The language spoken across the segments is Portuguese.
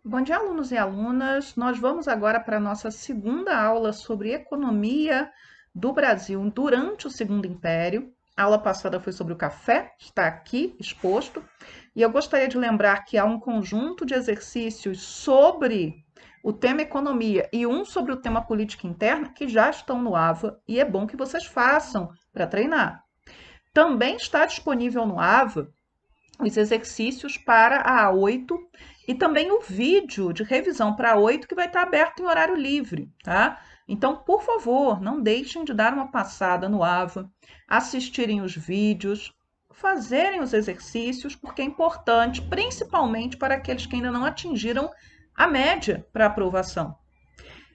Bom dia, alunos e alunas. Nós vamos agora para a nossa segunda aula sobre economia do Brasil durante o Segundo Império. A aula passada foi sobre o café, está aqui exposto. E eu gostaria de lembrar que há um conjunto de exercícios sobre o tema economia e um sobre o tema política interna que já estão no AVA e é bom que vocês façam para treinar. Também está disponível no AVA os exercícios para a A8 e também o vídeo de revisão para a A8 que vai estar aberto em horário livre, tá? Então, por favor, não deixem de dar uma passada no AVA, assistirem os vídeos, fazerem os exercícios, porque é importante, principalmente para aqueles que ainda não atingiram a média para aprovação.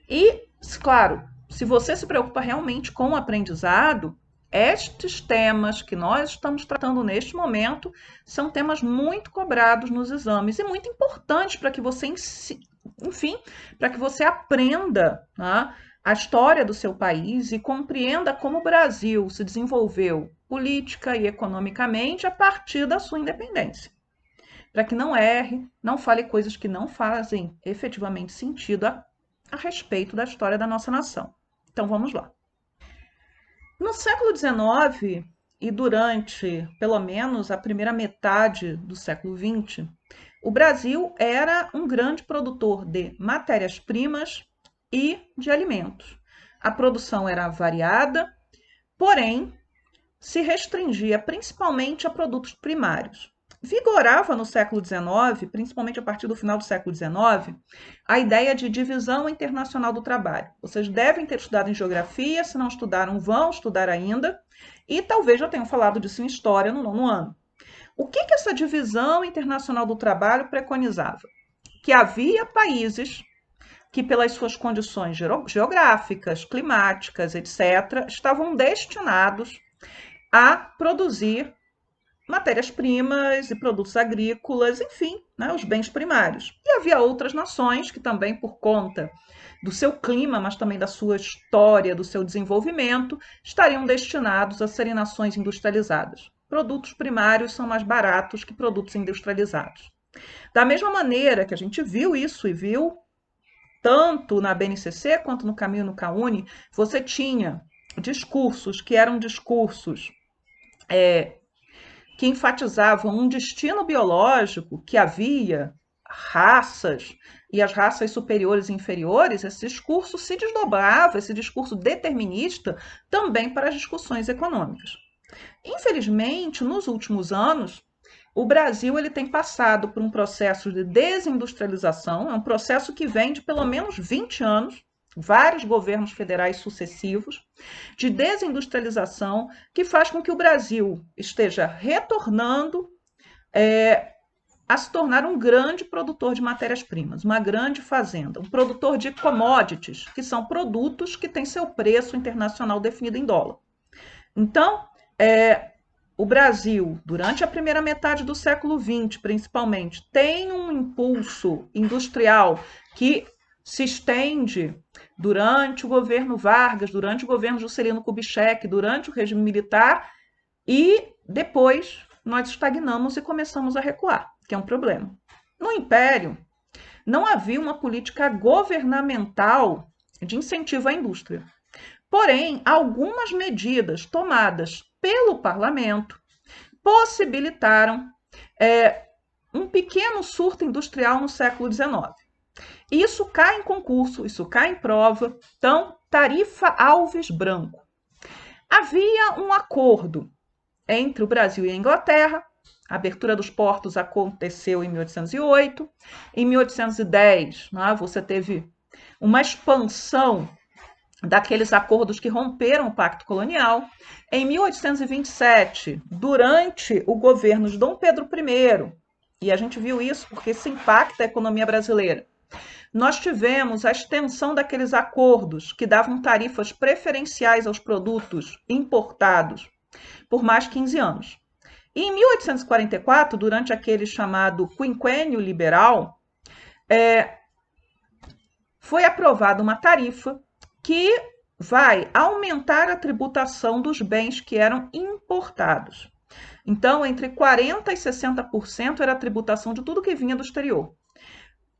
E, claro, se você se preocupa realmente com o aprendizado, estes temas que nós estamos tratando neste momento são temas muito cobrados nos exames e muito importantes para que você, enfim, para que você aprenda, né, a história do seu país e compreenda como o Brasil se desenvolveu política e economicamente a partir da sua independência. Para que não erre, não fale coisas que não fazem efetivamente sentido a respeito da história da nossa nação. Então vamos lá. No século XIX e durante pelo menos a primeira metade do século XX, o Brasil era um grande produtor de matérias-primas e de alimentos. A produção era variada, porém se restringia principalmente a produtos primários. Vigorava no século XIX, principalmente a partir do final do século XIX, a ideia de divisão internacional do trabalho. Vocês devem ter estudado em geografia, se não estudaram, vão estudar ainda, e talvez já tenham falado disso em história no nono ano. O que essa divisão internacional do trabalho preconizava? Que havia países que, pelas suas condições geográficas, climáticas, etc., estavam destinados a produzir matérias-primas e produtos agrícolas, enfim, né, os bens primários. E havia outras nações que também, por conta do seu clima, mas também da sua história, do seu desenvolvimento, estariam destinados a serem nações industrializadas. Produtos primários são mais baratos que produtos industrializados. Da mesma maneira que a gente viu isso e viu tanto na BNCC quanto no Caminho no CAUNI, você tinha discursos que eram discursos que enfatizavam um destino biológico, que havia raças e as raças superiores e inferiores, esse discurso se desdobrava, esse discurso determinista, também para as discussões econômicas. Infelizmente, nos últimos anos, o Brasil ele tem passado por um processo de desindustrialização, é um processo que vem de pelo menos 20 anos, vários governos federais sucessivos, de desindustrialização, que faz com que o Brasil esteja retornando a se tornar um grande produtor de matérias-primas, uma grande fazenda, um produtor de commodities, que são produtos que têm seu preço internacional definido em dólar. Então, o Brasil, durante a primeira metade do século XX, principalmente, tem um impulso industrial que se estende durante o governo Vargas, durante o governo Juscelino Kubitschek, durante o regime militar, e depois nós estagnamos e começamos a recuar, que é um problema. No Império, não havia uma política governamental de incentivo à indústria. Porém, algumas medidas tomadas pelo parlamento possibilitaram um pequeno surto industrial no século XIX. Isso cai em concurso, isso cai em prova. Então, Tarifa Alves Branco. Havia um acordo entre o Brasil e a Inglaterra. A abertura dos portos aconteceu em 1808. Em 1810, né, você teve uma expansão daqueles acordos que romperam o Pacto Colonial. Em 1827, durante o governo de Dom Pedro I, e a gente viu isso porque isso impacta a economia brasileira, nós tivemos a extensão daqueles acordos que davam tarifas preferenciais aos produtos importados por mais 15 anos. E em 1844, durante aquele chamado Quinquênio Liberal, foi aprovada uma tarifa que vai aumentar a tributação dos bens que eram importados. Então, entre 40% e 60% era a tributação de tudo que vinha do exterior.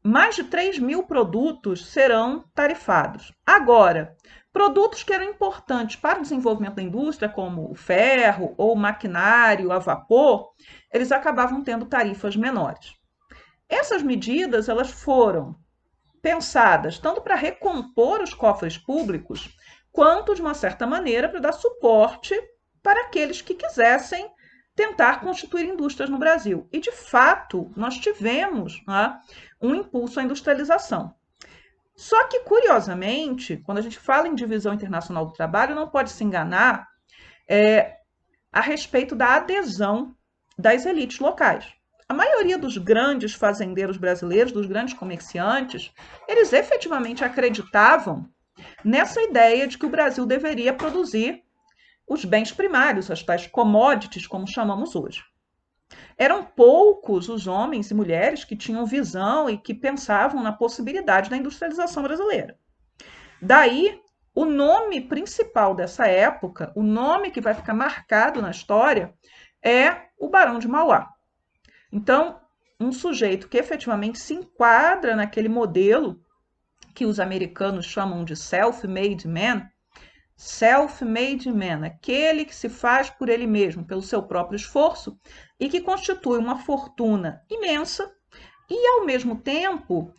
mais de 3.000 produtos serão tarifados. Agora, produtos que eram importantes para o desenvolvimento da indústria, como o ferro ou o maquinário a vapor, eles acabavam tendo tarifas menores. Essas medidas elas foram pensadas tanto para recompor os cofres públicos, quanto, de uma certa maneira, para dar suporte para aqueles que quisessem tentar constituir indústrias no Brasil. E, de fato, nós tivemos, né, um impulso à industrialização. Só que, curiosamente, quando a gente fala em divisão internacional do trabalho, não pode se enganar a respeito da adesão das elites locais. A maioria dos grandes fazendeiros brasileiros, dos grandes comerciantes, eles efetivamente acreditavam nessa ideia de que o Brasil deveria produzir os bens primários, as tais commodities, como chamamos hoje. Eram poucos os homens e mulheres que tinham visão e que pensavam na possibilidade da industrialização brasileira. Daí, o nome principal dessa época, o nome que vai ficar marcado na história, é o Barão de Mauá. Então, um sujeito que efetivamente se enquadra naquele modelo que os americanos chamam de self-made man, aquele que se faz por ele mesmo, pelo seu próprio esforço, e que constitui uma fortuna imensa e, ao mesmo tempo,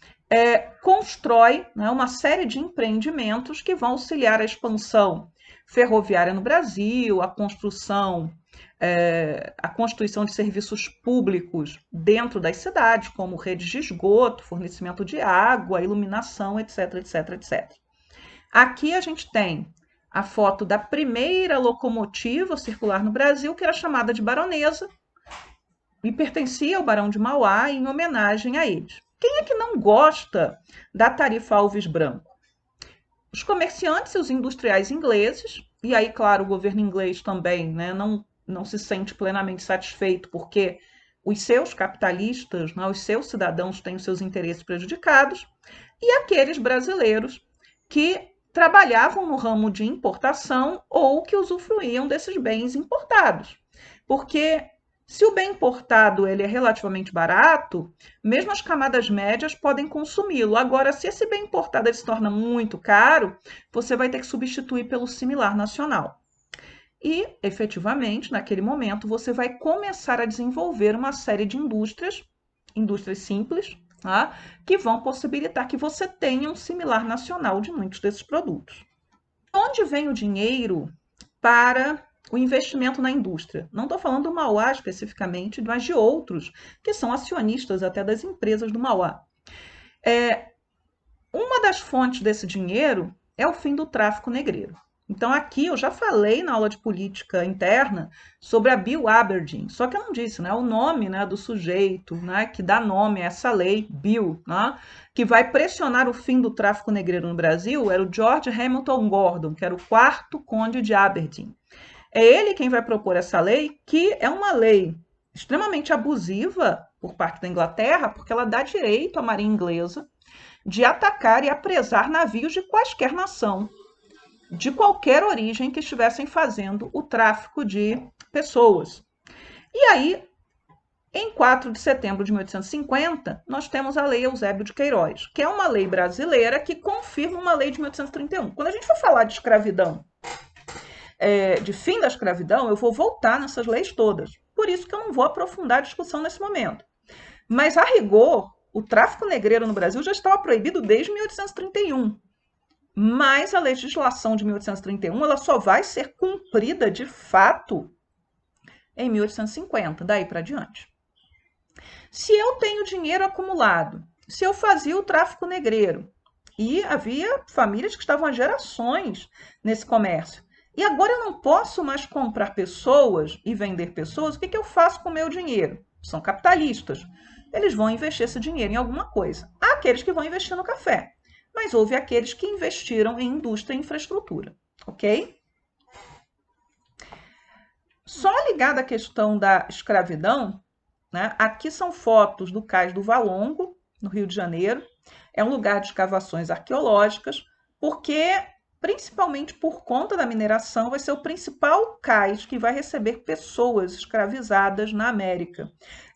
constrói, né, uma série de empreendimentos que vão auxiliar a expansão ferroviária no Brasil, a constituição de serviços públicos dentro das cidades, como redes de esgoto, fornecimento de água, iluminação, etc, etc, etc. Aqui a gente tem a foto da primeira locomotiva circular no Brasil, que era chamada de Baronesa, e pertencia ao Barão de Mauá em homenagem a eles. Quem é que não gosta da tarifa Alves Branco? Os comerciantes e os industriais ingleses, e aí, claro, o governo inglês também, né, não se sente plenamente satisfeito, porque os seus capitalistas, né, os seus cidadãos têm os seus interesses prejudicados, e aqueles brasileiros que trabalhavam no ramo de importação ou que usufruíam desses bens importados. Porque se o bem importado ele é relativamente barato, mesmo as camadas médias podem consumi-lo. Agora, se esse bem importado ele se torna muito caro, você vai ter que substituir pelo similar nacional. E, efetivamente, naquele momento, você vai começar a desenvolver uma série de indústrias simples, tá? Que vão possibilitar que você tenha um similar nacional de muitos desses produtos. Onde vem o dinheiro para o investimento na indústria? Não estou falando do Mauá especificamente, mas de outros que são acionistas até das empresas do Mauá. Uma das fontes desse dinheiro é o fim do tráfico negreiro. Então, aqui eu já falei na aula de política interna sobre a Bill Aberdeen, só que eu não disse, né, o nome, né, do sujeito, né, que dá nome a essa lei, Bill, né, que vai pressionar o fim do tráfico negreiro no Brasil, era o George Hamilton Gordon, que era o 4º conde de Aberdeen. É ele quem vai propor essa lei, que é uma lei extremamente abusiva por parte da Inglaterra, porque ela dá direito à marinha inglesa de atacar e apresar navios de quaisquer nação, de qualquer origem que estivessem fazendo o tráfico de pessoas. E aí, em 4 de setembro de 1850, nós temos a Lei Eusébio de Queiroz, que é uma lei brasileira que confirma uma lei de 1831. Quando a gente for falar de escravidão, de fim da escravidão, eu vou voltar nessas leis todas. Por isso que eu não vou aprofundar a discussão nesse momento. Mas, a rigor, o tráfico negreiro no Brasil já estava proibido desde 1831. Mas a legislação de 1831 ela só vai ser cumprida de fato em 1850, daí para diante. Se eu tenho dinheiro acumulado, se eu fazia o tráfico negreiro, e havia famílias que estavam há gerações nesse comércio, e agora eu não posso mais comprar pessoas e vender pessoas, o que eu faço com o meu dinheiro? São capitalistas. Eles vão investir esse dinheiro em alguma coisa. Há aqueles que vão investir no café, mas houve aqueles que investiram em indústria e infraestrutura, ok? Só ligado à questão da escravidão, né? Aqui são fotos do Cais do Valongo, no Rio de Janeiro. É um lugar de escavações arqueológicas, porque, principalmente por conta da mineração, vai ser o principal cais que vai receber pessoas escravizadas na América.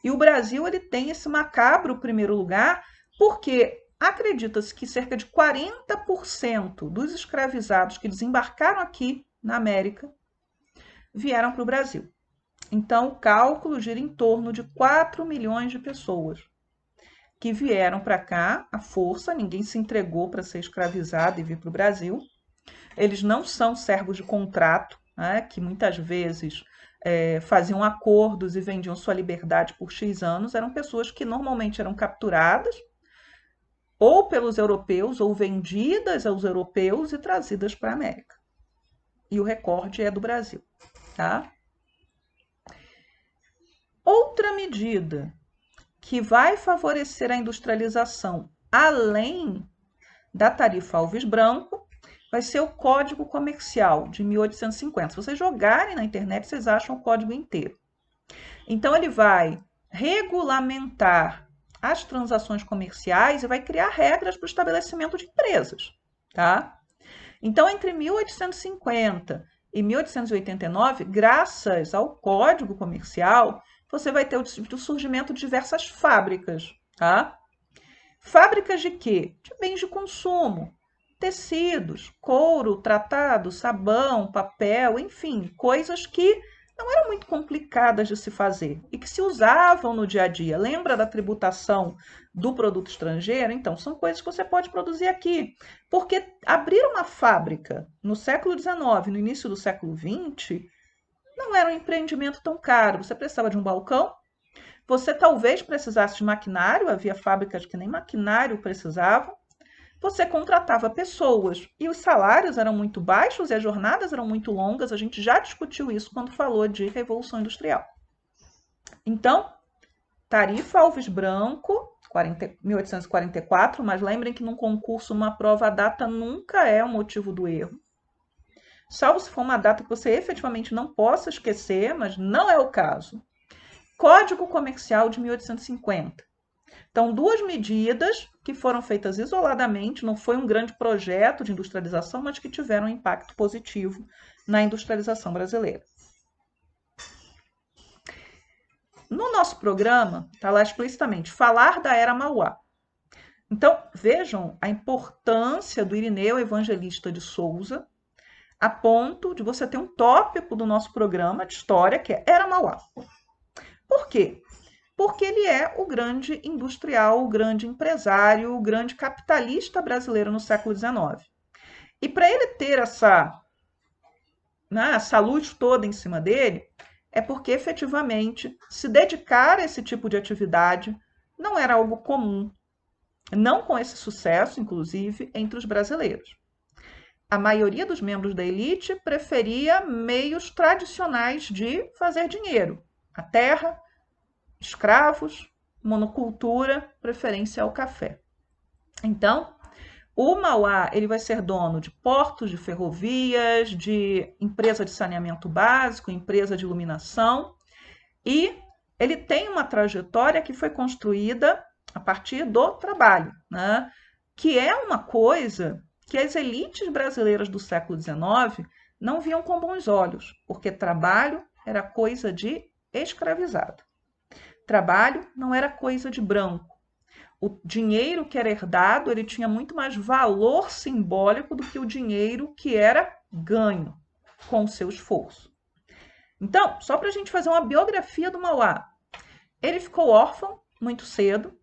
E o Brasil ele tem esse macabro primeiro lugar, porque acredita-se que cerca de 40% dos escravizados que desembarcaram aqui na América vieram para o Brasil. Então, o cálculo gira em torno de 4 milhões de pessoas que vieram para cá à força, ninguém se entregou para ser escravizado e vir para o Brasil. Eles não são servos de contrato, né, que muitas vezes faziam acordos e vendiam sua liberdade por X anos. Eram pessoas que normalmente eram capturadas ou pelos europeus ou vendidas aos europeus e trazidas para a América. E o recorde é do Brasil, tá? Outra medida que vai favorecer a industrialização, além da tarifa Alves Branco, vai ser o Código Comercial de 1850. Se vocês jogarem na internet, vocês acham o código inteiro. Então, ele vai regulamentar as transações comerciais e vai criar regras para o estabelecimento de empresas, tá? Então, entre 1850 e 1889, graças ao Código Comercial, você vai ter o surgimento de diversas fábricas, tá? Fábricas de quê? De bens de consumo, tecidos, couro, tratado, sabão, papel, enfim, coisas que não eram muito complicadas de se fazer e que se usavam no dia a dia. Lembra da tributação do produto estrangeiro? Então, são coisas que você pode produzir aqui. Porque abrir uma fábrica no século XIX, no início do século XX, não era um empreendimento tão caro. Você precisava de um balcão, você talvez precisasse de maquinário, havia fábricas que nem maquinário precisavam. Você contratava pessoas e os salários eram muito baixos e as jornadas eram muito longas. A gente já discutiu isso quando falou de Revolução Industrial. Então, tarifa Alves Branco, 1844, mas lembrem que num concurso, uma prova, a data nunca é o motivo do erro. Salvo se for uma data que você efetivamente não possa esquecer, mas não é o caso. Código Comercial de 1850. Então, duas medidas que foram feitas isoladamente, não foi um grande projeto de industrialização, mas que tiveram um impacto positivo na industrialização brasileira. No nosso programa, está lá explicitamente, falar da Era Mauá. Então, vejam a importância do Irineu Evangelista de Souza, a ponto de você ter um tópico do nosso programa de história, que é Era Mauá. Por quê? Porque ele é o grande industrial, o grande empresário, o grande capitalista brasileiro no século XIX. E para ele ter essa luz toda em cima dele, é porque efetivamente se dedicar a esse tipo de atividade não era algo comum, não com esse sucesso, inclusive, entre os brasileiros. A maioria dos membros da elite preferia meios tradicionais de fazer dinheiro, a terra, escravos, monocultura, preferência ao café. Então, o Mauá ele vai ser dono de portos, de ferrovias, de empresa de saneamento básico, empresa de iluminação, e ele tem uma trajetória que foi construída a partir do trabalho, né? Que é uma coisa que as elites brasileiras do século XIX não viam com bons olhos, porque trabalho era coisa de escravizado. Trabalho não era coisa de branco. O dinheiro que era herdado, ele tinha muito mais valor simbólico do que o dinheiro que era ganho com o seu esforço. Então, só para a gente fazer uma biografia do Mauá, ele ficou órfão muito cedo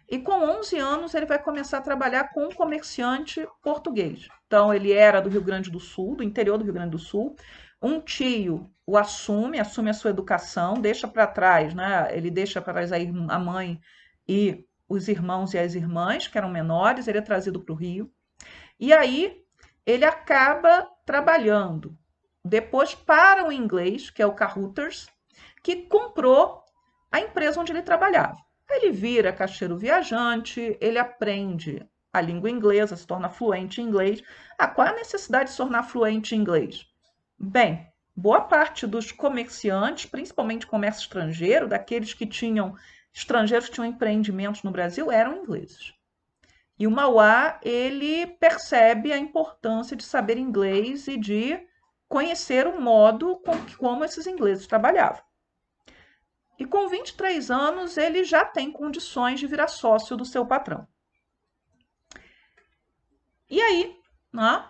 e com 11 anos ele vai começar a trabalhar com um comerciante português. Então, ele era do Rio Grande do Sul, do interior do Rio Grande do Sul. Um tio o assume a sua educação, deixa para trás, né? Ele deixa para trás aí a mãe e os irmãos e as irmãs, que eram menores, ele é trazido para o Rio. E aí ele acaba trabalhando depois para o inglês, que é o Cahooters, que comprou a empresa onde ele trabalhava. Ele vira caixeiro viajante, ele aprende a língua inglesa, se torna fluente em inglês. Qual é a necessidade de se tornar fluente em inglês? Bem, boa parte dos comerciantes, principalmente comércio estrangeiro, daqueles que tinham estrangeiros que tinham empreendimentos no Brasil, eram ingleses. E o Mauá, ele percebe a importância de saber inglês e de conhecer o modo como esses ingleses trabalhavam. E com 23 anos, ele já tem condições de virar sócio do seu patrão. E aí, né,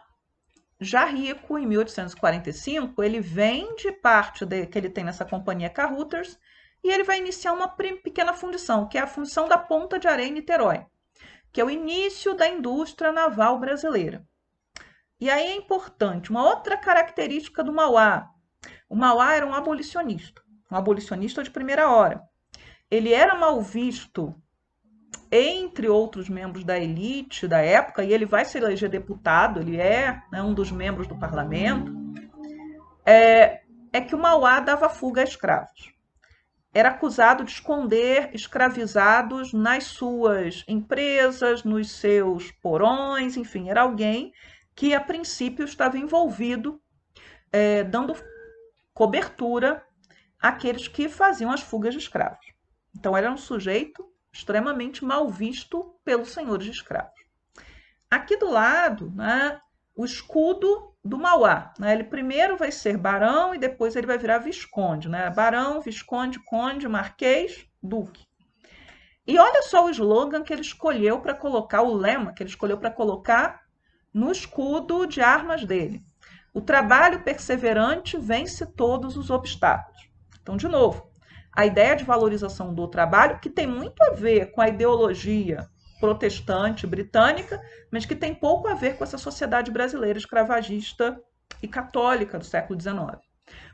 já rico, em 1845, ele vende parte que ele tem nessa companhia Carruthers e ele vai iniciar uma pequena fundição, que é a fundição da Ponta de Areia em Niterói, que é o início da indústria naval brasileira. E aí é importante, uma outra característica do Mauá. O Mauá era um abolicionista de primeira hora. Ele era mal visto entre outros membros da elite da época, e ele vai se eleger deputado, ele é, né, um dos membros do parlamento, é que o Mauá dava fuga a escravos. Era acusado de esconder escravizados nas suas empresas, nos seus porões, enfim, era alguém que a princípio estava envolvido, dando cobertura àqueles que faziam as fugas de escravos. Então, era um sujeito extremamente mal visto pelos senhores de escravos. Aqui do lado, né, o escudo do Mauá. Né? Ele primeiro vai ser barão e depois ele vai virar visconde. Né? Barão, visconde, conde, marquês, duque. E olha só o slogan que ele escolheu para colocar, o lema que ele escolheu para colocar no escudo de armas dele. O trabalho perseverante vence todos os obstáculos. Então, de novo, a ideia de valorização do trabalho, que tem muito a ver com a ideologia protestante britânica, mas que tem pouco a ver com essa sociedade brasileira escravagista e católica do século XIX.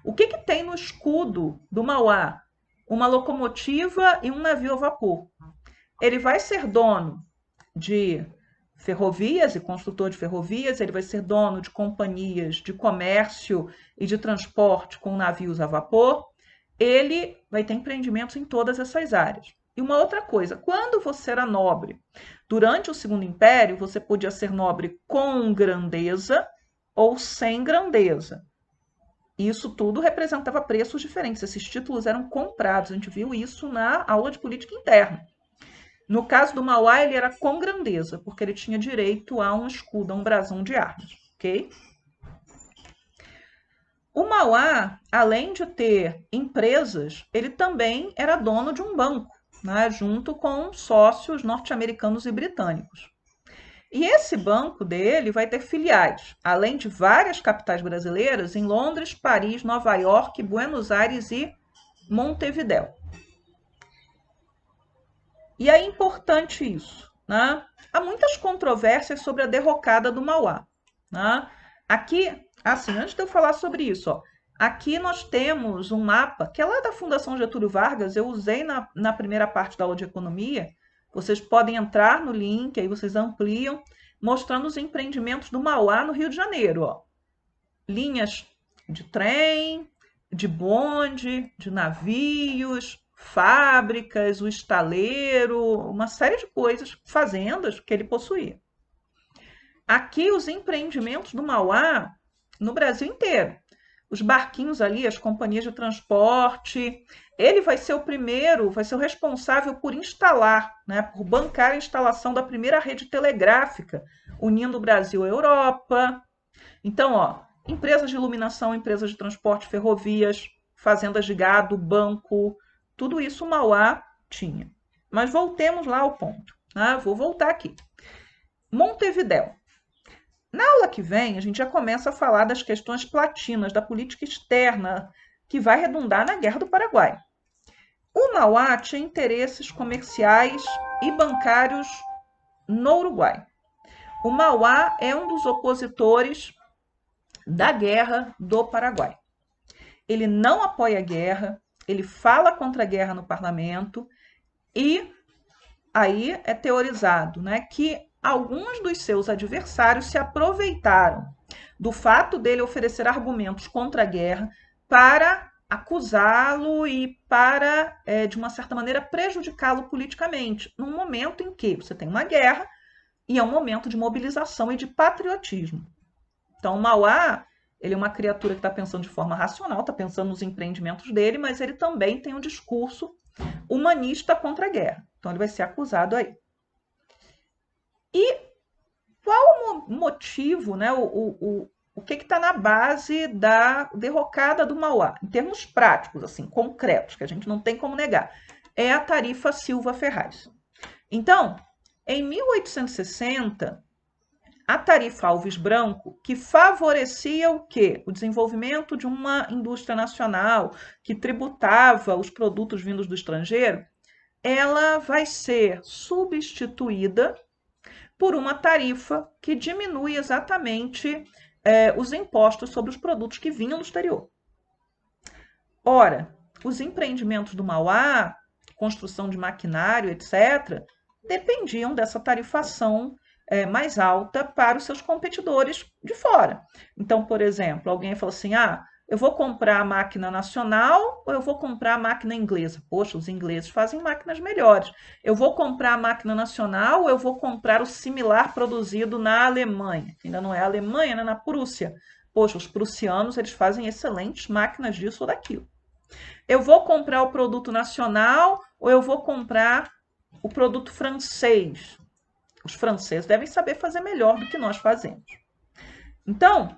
O que tem no escudo do Mauá? Uma locomotiva e um navio a vapor. Ele vai ser dono de ferrovias e construtor de ferrovias, ele vai ser dono de companhias de comércio e de transporte com navios a vapor, ele vai ter empreendimentos em todas essas áreas. E uma outra coisa, quando você era nobre, durante o Segundo Império, você podia ser nobre com grandeza ou sem grandeza. Isso tudo representava preços diferentes, esses títulos eram comprados, a gente viu isso na aula de política interna. No caso do Mauá, ele era com grandeza, porque ele tinha direito a um escudo, a um brasão de armas, ok? O Mauá, além de ter empresas, ele também era dono de um banco, né, junto com sócios norte-americanos e britânicos. E esse banco dele vai ter filiais, além de várias capitais brasileiras, em Londres, Paris, Nova York, Buenos Aires e Montevidéu. E é importante isso, né? Há muitas controvérsias sobre a derrocada do Mauá. Né? Aqui, assim, antes de eu falar sobre isso, ó, aqui nós temos um mapa que é lá da Fundação Getúlio Vargas, eu usei na primeira parte da aula de economia. Vocês podem entrar no link, aí vocês ampliam, mostrando os empreendimentos do Mauá no Rio de Janeiro. Ó. Linhas de trem, de bonde, de navios, fábricas, o estaleiro, uma série de coisas, fazendas que ele possuía. Aqui os empreendimentos do Mauá no Brasil inteiro. Os barquinhos ali, as companhias de transporte. Ele vai ser o primeiro, vai ser o responsável por instalar, né, por bancar a instalação da primeira rede telegráfica, unindo o Brasil à Europa. Então, ó, empresas de iluminação, empresas de transporte, ferrovias, fazendas de gado, banco, tudo isso o Mauá tinha. Mas voltemos lá ao ponto. Né? Vou voltar aqui. Montevidéu. Na aula que vem, a gente já começa a falar das questões platinas, da política externa, que vai redundar na Guerra do Paraguai. O Mauá tinha interesses comerciais e bancários no Uruguai. O Mauá é um dos opositores da Guerra do Paraguai. Ele não apoia a guerra, ele fala contra a guerra no parlamento e aí é teorizado, né, que alguns dos seus adversários se aproveitaram do fato dele oferecer argumentos contra a guerra para acusá-lo e para, de uma certa maneira, prejudicá-lo politicamente, num momento em que você tem uma guerra e é um momento de mobilização e de patriotismo. Então, o Mauá, ele é uma criatura que está pensando de forma racional, está pensando nos empreendimentos dele, mas ele também tem um discurso humanista contra a guerra. Então, ele vai ser acusado aí. E qual o motivo, né, o que está na base da derrocada do Mauá? Em termos práticos, assim, concretos, que a gente não tem como negar, é a tarifa Silva-Ferraz. Então, em 1860, A tarifa Alves Branco, que favorecia o quê? O desenvolvimento de uma indústria nacional, que tributava os produtos vindos do estrangeiro, ela vai ser substituída por uma tarifa que diminui exatamente os impostos sobre os produtos que vinham do exterior. Ora, os empreendimentos do Mauá, construção de maquinário, etc., dependiam dessa tarifação mais alta para os seus competidores de fora. Então, por exemplo, alguém fala assim: ah, eu vou comprar a máquina nacional ou eu vou comprar a máquina inglesa? Poxa, os ingleses fazem máquinas melhores. Eu vou comprar a máquina nacional ou eu vou comprar o similar produzido na Alemanha? Ainda não é a Alemanha, né? Na Prússia. Poxa, os prussianos eles fazem excelentes máquinas disso ou daquilo. Eu vou comprar o produto nacional ou eu vou comprar o produto francês? Os franceses devem saber fazer melhor do que nós fazemos. Então,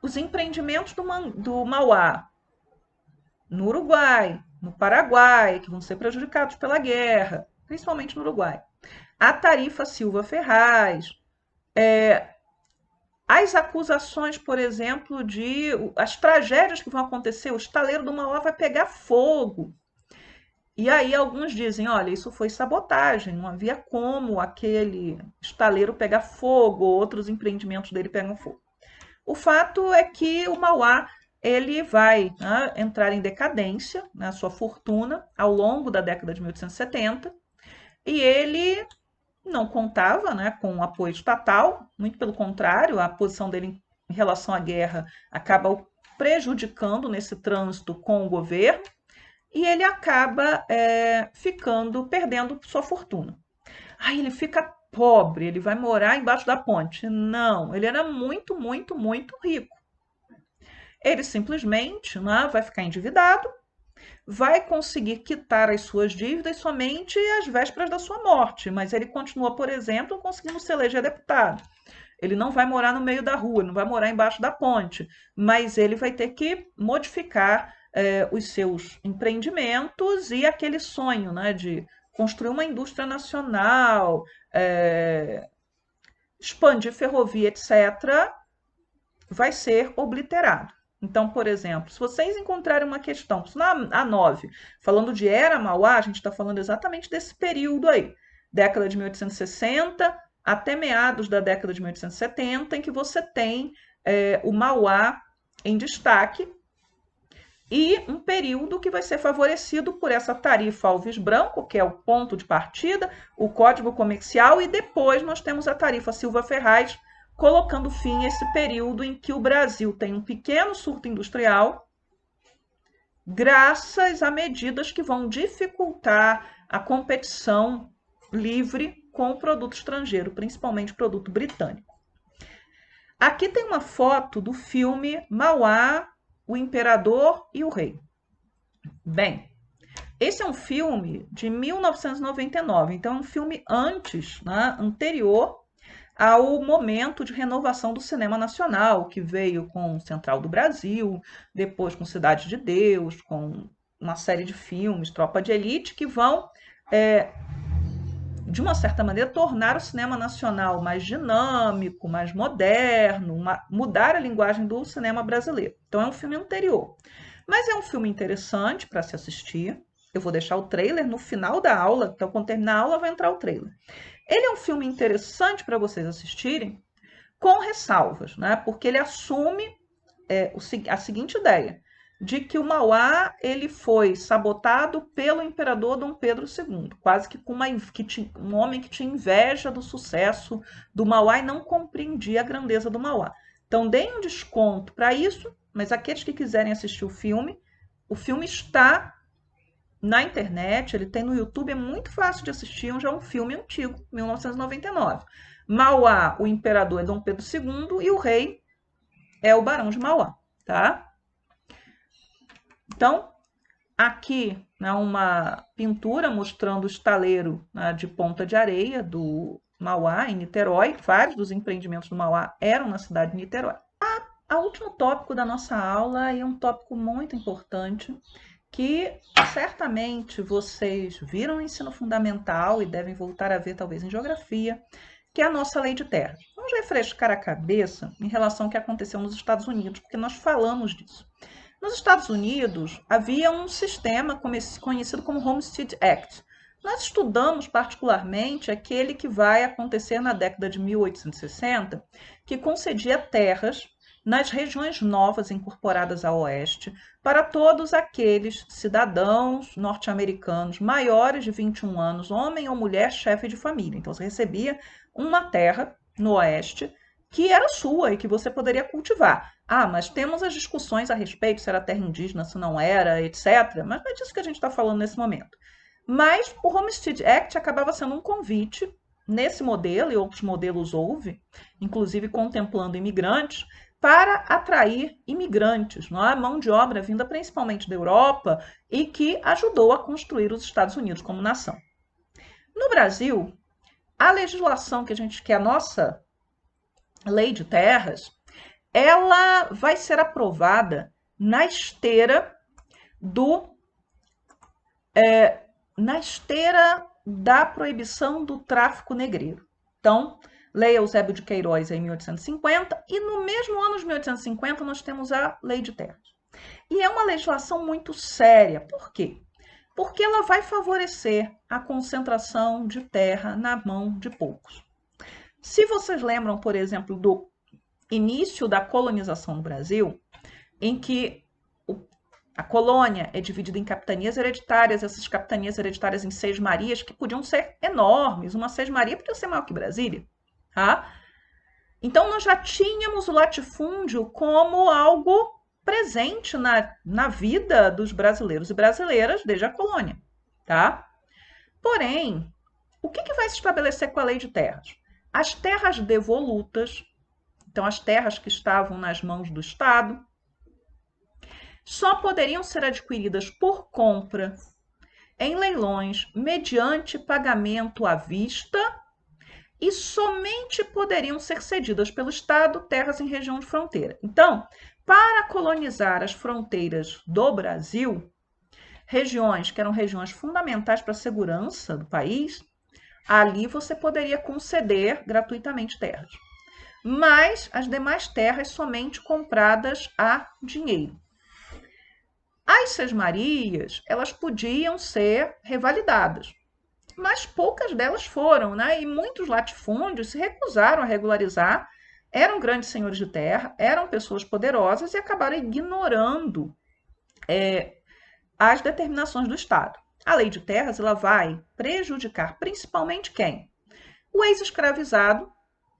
os empreendimentos do Mauá, no Uruguai, no Paraguai, que vão ser prejudicados pela guerra, principalmente no Uruguai. A tarifa Silva Ferraz, as acusações, por exemplo, de as tragédias que vão acontecer, o estaleiro do Mauá vai pegar fogo. E aí alguns dizem, olha, isso foi sabotagem, não havia como aquele estaleiro pegar fogo, outros empreendimentos dele pegam fogo. O fato é que o Mauá ele vai, né, entrar em decadência na sua fortuna ao longo da década de 1870 e ele não contava, né, com o apoio estatal, muito pelo contrário, a posição dele em relação à guerra acaba o prejudicando nesse trânsito com o governo e ele acaba perdendo sua fortuna. Aí ele fica pobre, ele vai morar embaixo da ponte. Não, ele era muito, muito, muito rico. Ele simplesmente, né, vai ficar endividado, vai conseguir quitar as suas dívidas somente às vésperas da sua morte, mas ele continua, por exemplo, conseguindo se eleger deputado. Ele não vai morar no meio da rua, não vai morar embaixo da ponte, mas ele vai ter que modificar os seus empreendimentos e aquele sonho, né, de construir uma indústria nacional, expandir ferrovia, etc., vai ser obliterado. Então, por exemplo, se vocês encontrarem uma questão, na A9, falando de Era Mauá, a gente está falando exatamente desse período aí, década de 1860 até meados da década de 1870, em que você tem o Mauá em destaque, e um período que vai ser favorecido por essa tarifa Alves Branco, que é o ponto de partida, o Código Comercial, e depois nós temos a tarifa Silva Ferraz, colocando fim a esse período em que o Brasil tem um pequeno surto industrial, graças a medidas que vão dificultar a competição livre com o produto estrangeiro, principalmente o produto britânico. Aqui tem uma foto do filme Mauá, o Imperador e o Rei. Bem, esse é um filme de 1999, então é um filme antes, né, anterior ao momento de renovação do cinema nacional, que veio com Central do Brasil, depois com Cidade de Deus, com uma série de filmes, Tropa de Elite, que vão, de uma certa maneira, tornar o cinema nacional mais dinâmico, mais moderno, mudar a linguagem do cinema brasileiro. Então é um filme anterior. Mas é um filme interessante para se assistir. Eu vou deixar o trailer no final da aula, então quando terminar a aula vai entrar o trailer. Ele é um filme interessante para vocês assistirem, com ressalvas, né? Porque ele assume a seguinte ideia, de que o Mauá ele foi sabotado pelo imperador Dom Pedro II, quase que com um homem que tinha inveja do sucesso do Mauá e não compreendia a grandeza do Mauá. Então, deem um desconto para isso, mas aqueles que quiserem assistir o filme está na internet, ele tem no YouTube, é muito fácil de assistir, já é um filme antigo, 1999. Mauá, o imperador é Dom Pedro II e o rei é o Barão de Mauá, tá? Então, aqui, né, uma pintura mostrando o estaleiro, né, de Ponta de Areia do Mauá, em Niterói. Vários dos empreendimentos do Mauá eram na cidade de Niterói. O último tópico da nossa aula é um tópico muito importante, que certamente vocês viram no ensino fundamental e devem voltar a ver talvez em geografia, que é a nossa lei de terras. Vamos refrescar a cabeça em relação ao que aconteceu nos Estados Unidos, porque nós falamos disso. Nos Estados Unidos, havia um sistema conhecido como Homestead Act. Nós estudamos particularmente aquele que vai acontecer na década de 1860, que concedia terras nas regiões novas incorporadas ao Oeste para todos aqueles cidadãos norte-americanos maiores de 21 anos, homem ou mulher, chefe de família. Então, você recebia uma terra no Oeste que era sua e que você poderia cultivar. Ah, mas temos as discussões a respeito se era terra indígena, se não era, etc. Mas não é disso que a gente está falando nesse momento. Mas o Homestead Act acabava sendo um convite, nesse modelo, e outros modelos houve, inclusive contemplando imigrantes, para atrair imigrantes, não é? Mão de obra vinda principalmente da Europa e que ajudou a construir os Estados Unidos como nação. No Brasil, a legislação que é a nossa lei de terras, ela vai ser aprovada na esteira da proibição do tráfico negreiro. Então, Lei Eusébio de Queiroz em 1850 e no mesmo ano de 1850 nós temos a Lei de Terras. E é uma legislação muito séria. Por quê? Porque ela vai favorecer a concentração de terra na mão de poucos. Se vocês lembram, por exemplo, do início da colonização no Brasil, em que a colônia é dividida em capitanias hereditárias, essas capitanias hereditárias em seis-marias, que podiam ser enormes. Uma seis-maria podia ser maior que Brasília. Tá? Então, nós já tínhamos o latifúndio como algo presente na vida dos brasileiros e brasileiras desde a colônia. Tá? Porém, o que vai se estabelecer com a lei de terras? As terras devolutas, então as terras que estavam nas mãos do Estado, só poderiam ser adquiridas por compra em leilões mediante pagamento à vista e somente poderiam ser cedidas pelo Estado terras em região de fronteira. Então, para colonizar as fronteiras do Brasil, regiões que eram regiões fundamentais para a segurança do país, ali você poderia conceder gratuitamente terras. Mas as demais terras somente compradas a dinheiro. As sesmarias, elas podiam ser revalidadas, mas poucas delas foram, né? E muitos latifúndios se recusaram a regularizar, eram grandes senhores de terra, eram pessoas poderosas e acabaram ignorando as determinações do Estado. A lei de terras ela vai prejudicar principalmente quem? O ex-escravizado,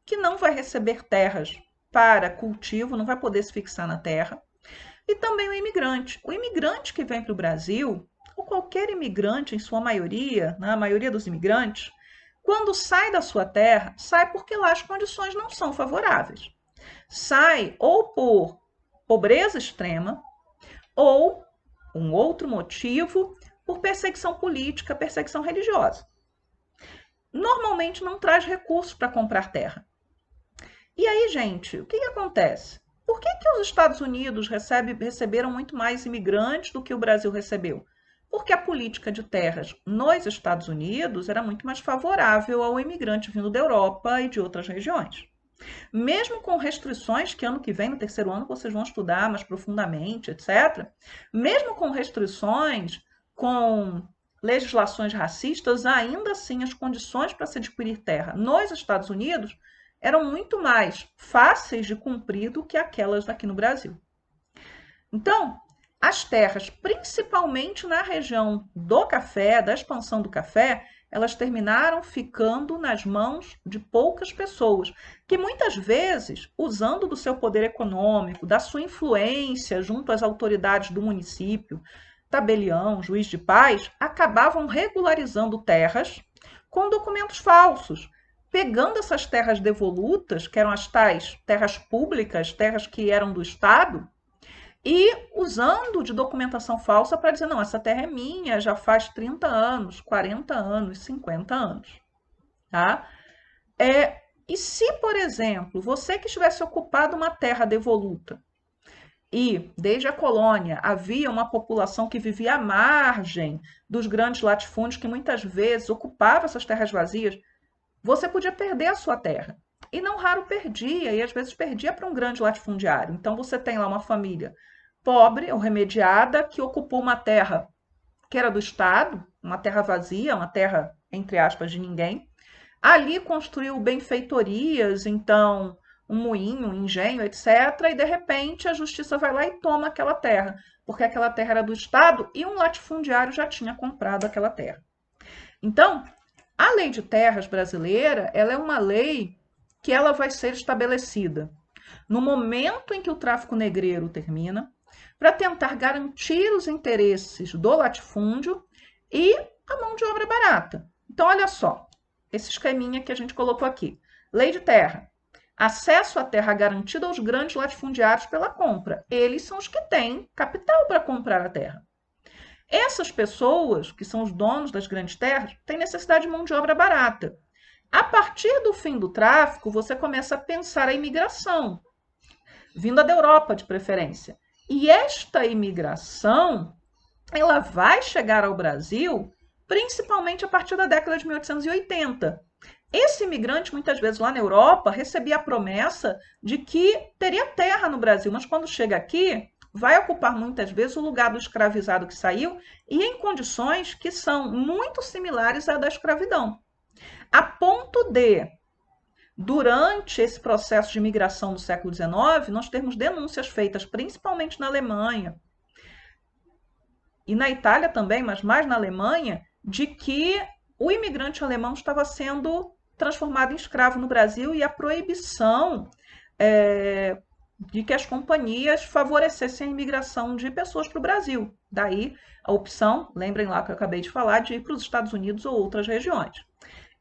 que não vai receber terras para cultivo, não vai poder se fixar na terra, e também o imigrante. O imigrante que vem para o Brasil, ou qualquer imigrante, em sua maioria, né, a maioria dos imigrantes, quando sai da sua terra, sai porque lá as condições não são favoráveis. Sai ou por pobreza extrema, ou um outro motivo, por perseguição política, perseguição religiosa. Normalmente não traz recursos para comprar terra. E aí, gente, o que acontece? Por que os Estados Unidos receberam muito mais imigrantes do que o Brasil recebeu? Porque a política de terras nos Estados Unidos era muito mais favorável ao imigrante vindo da Europa e de outras regiões. Mesmo com restrições, que ano que vem, no terceiro ano, vocês vão estudar mais profundamente, etc. Mesmo com restrições, com legislações racistas, ainda assim as condições para se adquirir terra nos Estados Unidos eram muito mais fáceis de cumprir do que aquelas aqui no Brasil. Então, as terras, principalmente na região do café, da expansão do café, elas terminaram ficando nas mãos de poucas pessoas, que muitas vezes, usando do seu poder econômico, da sua influência junto às autoridades do município, tabelião, juiz de paz, acabavam regularizando terras com documentos falsos, pegando essas terras devolutas, que eram as tais terras públicas, terras que eram do Estado, e usando de documentação falsa para dizer, não, essa terra é minha, já faz 30 anos, 40 anos, 50 anos. Tá? E se, por exemplo, você que estivesse ocupado uma terra devoluta, e desde a colônia havia uma população que vivia à margem dos grandes latifúndios, que muitas vezes ocupava essas terras vazias, você podia perder a sua terra. E não raro perdia, e às vezes perdia para um grande latifundiário. Então você tem lá uma família pobre ou remediada que ocupou uma terra que era do Estado, uma terra vazia, uma terra, entre aspas, de ninguém. Ali construiu benfeitorias, então um moinho, um engenho, etc. E de repente a justiça vai lá e toma aquela terra, porque aquela terra era do Estado e um latifundiário já tinha comprado aquela terra. Então, a lei de terras brasileira, ela é uma lei que ela vai ser estabelecida no momento em que o tráfico negreiro termina, para tentar garantir os interesses do latifúndio e a mão de obra barata. Então, olha só, esse esqueminha que a gente colocou aqui. Lei de terra. Acesso à terra garantido aos grandes latifundiários pela compra. Eles são os que têm capital para comprar a terra. Essas pessoas, que são os donos das grandes terras, têm necessidade de mão de obra barata. A partir do fim do tráfico, você começa a pensar a imigração, vinda da Europa de preferência. E esta imigração, ela vai chegar ao Brasil principalmente a partir da década de 1880. Esse imigrante, muitas vezes lá na Europa, recebia a promessa de que teria terra no Brasil, mas quando chega aqui, vai ocupar muitas vezes o lugar do escravizado que saiu e em condições que são muito similares à da escravidão. A ponto de, durante esse processo de imigração do século XIX, nós temos denúncias feitas principalmente na Alemanha e na Itália também, mas mais na Alemanha, de que o imigrante alemão estava sendo transformado em escravo no Brasil e a proibição de que as companhias favorecessem a imigração de pessoas para o Brasil. Daí a opção, lembrem lá que eu acabei de falar, de ir para os Estados Unidos ou outras regiões.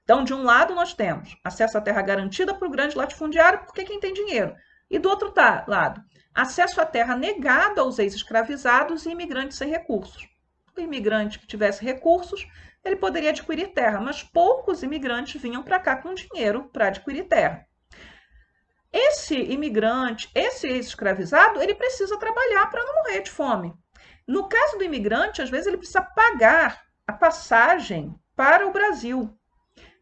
Então, de um lado, nós temos acesso à terra garantida para o grande latifundiário, porque quem tem dinheiro. E do outro lado, acesso à terra negado aos ex-escravizados e imigrantes sem recursos. O imigrante que tivesse recursos, ele poderia adquirir terra, mas poucos imigrantes vinham para cá com dinheiro para adquirir terra. Esse imigrante, esse ex-escravizado, ele precisa trabalhar para não morrer de fome. No caso do imigrante, às vezes ele precisa pagar a passagem para o Brasil.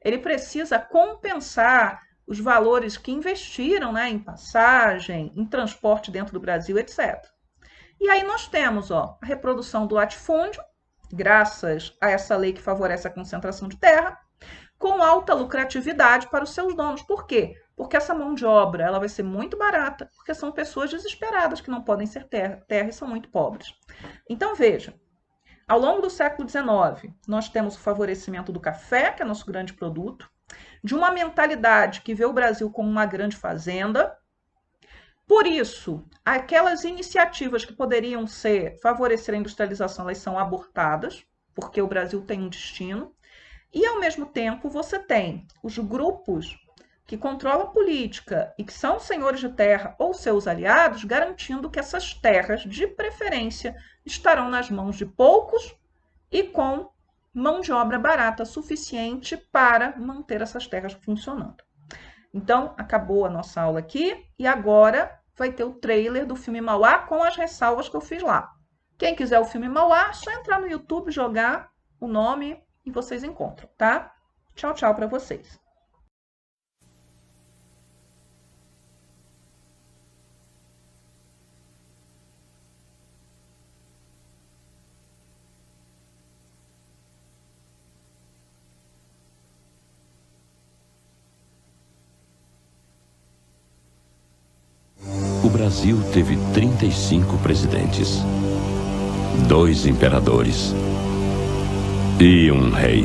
Ele precisa compensar os valores que investiram, em passagem, em transporte dentro do Brasil, etc. E aí nós temos a reprodução do latifúndio, graças a essa lei que favorece a concentração de terra, com alta lucratividade para os seus donos. Por quê? Porque essa mão de obra ela vai ser muito barata, porque são pessoas desesperadas que não podem ser terra e são muito pobres. Então, veja, ao longo do século XIX, nós temos o favorecimento do café, que é nosso grande produto, de uma mentalidade que vê o Brasil como uma grande fazenda. Por isso, aquelas iniciativas que poderiam favorecer a industrialização, elas são abortadas, porque o Brasil tem um destino. E, ao mesmo tempo, você tem os grupos que controlam a política e que são senhores de terra ou seus aliados, garantindo que essas terras, de preferência, estarão nas mãos de poucos e com mão de obra barata suficiente para manter essas terras funcionando. Então, acabou a nossa aula aqui e agora vai ter o trailer do filme Mauá com as ressalvas que eu fiz lá. Quem quiser o filme Mauá, é só entrar no YouTube, jogar o nome e vocês encontram, tá? Tchau, tchau para vocês. O Brasil teve 35 presidentes, 2 imperadores e um rei.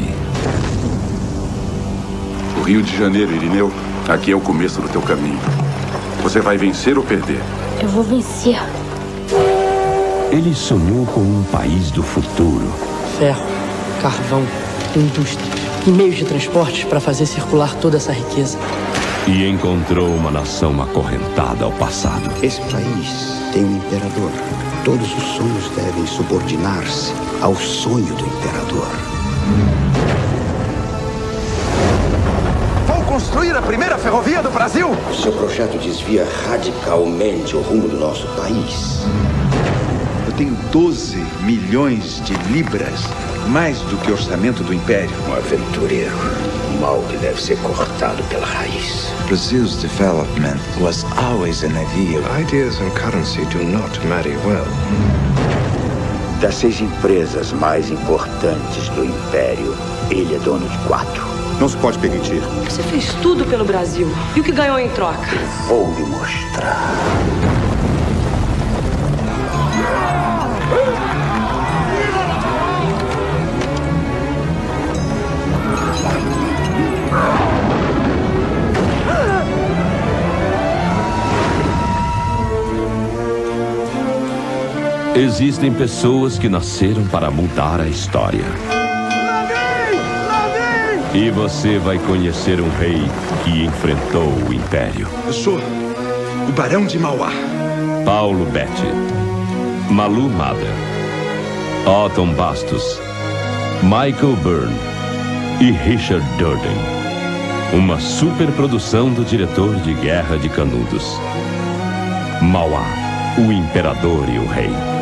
O Rio de Janeiro, Irineu, aqui é o começo do teu caminho. Você vai vencer ou perder? Eu vou vencer. Ele sonhou com um país do futuro. Ferro, carvão, indústria e meios de transporte para fazer circular toda essa riqueza. E encontrou uma nação acorrentada ao passado. Esse país tem um imperador. Todos os sonhos devem subordinar-se ao sonho do imperador. Vou construir a primeira ferrovia do Brasil! O seu projeto desvia radicalmente o rumo do nosso país. Eu tenho 12 milhões de libras mais do que orçamento do Império. Um aventureiro. Um mal que deve ser cortado pela raiz. Brazil's development was always an ideal. Ideas and currency do not marry well. Das 6 empresas mais importantes do Império, ele é dono de 4. Não se pode permitir. Você fez tudo pelo Brasil. E o que ganhou em troca? Vou lhe mostrar. Existem pessoas que nasceram para mudar a história. E você vai conhecer um rei que enfrentou o Império. Eu sou o Barão de Mauá. Paulo Betti, Malu Mader, Otton Bastos, Michael Byrne e Richard Durden. Uma superprodução do diretor de Guerra de Canudos. Mauá, o Imperador e o Rei.